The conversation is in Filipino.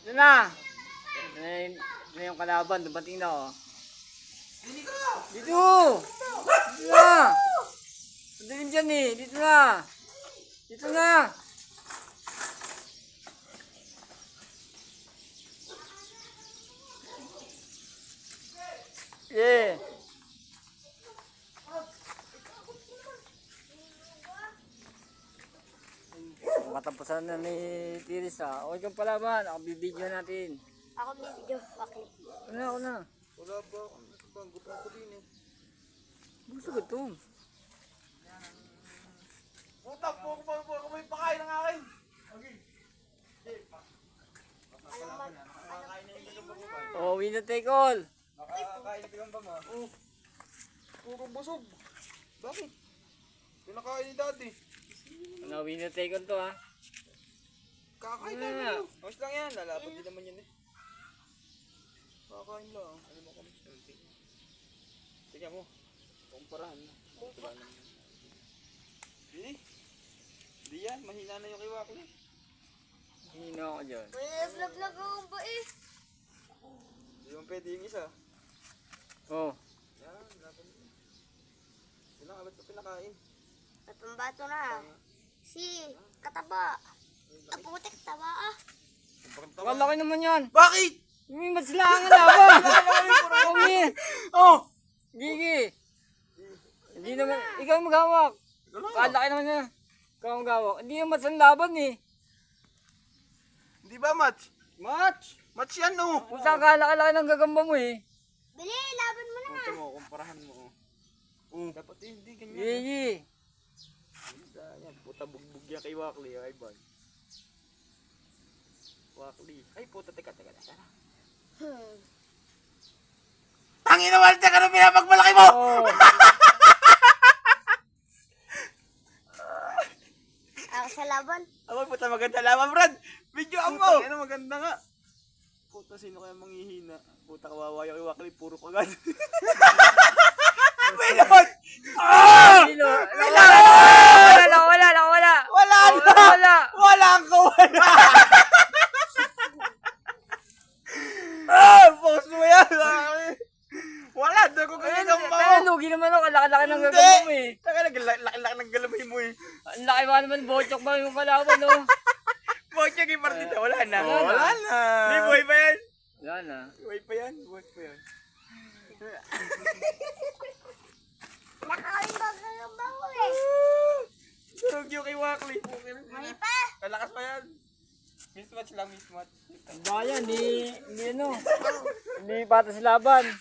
Ito na. Ito na yung kalaban. Dumating na oh. Dito! Dito na! Padaling dyan eh. Dito na! Dito na! Yeah! Matapusan na ni Tiris ha. Okay kang palaban. Ako bibidyo natin. Ako medyo bakit. Ano na? Wala ba? Ang gutom ko din eh. Gusto gutom. Putak po ako may pakain ng akin. Okay. Oh, winner take all. Nakakain ka ba mo? Oo. Puro busog. Bakit? Pinakain ni daddy. Ano, winner take all to ha. Kakain Ano na. na? Mas lang yan. Lalapat din naman yan eh. Kakain lang. Ano mo kami? Tingnan mo. Kumparahan na. Hindi. Hindi yan. Mahina na yung kiwak niya. Hino ako dyan. May vlog-vlog ako ba eh. Hindi mo pwede yung isa. Oh. Yan. Laban mo. Ba't ito pinakain? At pambato na. Si Kataba. Ang putik taba ah. Ang laki naman yan. Bakit? May maslangan na ba? Kumi. Oh! Gigi. Hindi naman. Ikaw ang maghawak. Kalaki naman yan. Ikaw ang maghawak. Hindi yung match ang laban eh. Hindi ba match? Match. Match yan oh! Kung saan kalaki ng gagamba mo eh. Bili, laban mo na. Punta mo, kumparahan mo oh. Dapat hindi ganyan. Gigi. Yan, puta bugbog yan kay Wakli, ay ban. Wakli. Ay puta, teka. Tara. Tangina Walter, ano pinapagmalaki mo? Oh. Ako sa laban. Ako puta maganda laman, Brad. Video mo. Ano maganda nga. Puta, sino kaya manghihina? Puta, kawawa yung kay Wakli, puro kagat. Pilot! Ah! Sino? Wala. Wala ang kawala! Post mo yan! Wala! Doon ko ganyan ang Kaya lugi naman ako. Laki-laki ng gagamba mo eh. Taka laki ng galamay mo eh. Ang laki ba naman bochok ba yung kalaban no? Bochok yung partida, wala na. Wala na. Hindi, buhay pa yan. Wala na. Buhay pa yan. Nakain ba ang bango eh. Durog yung kay Wakli. May pa. Kalakas pa yan. Mismatch lang, mismatch. Ang daya, hindi patas laban.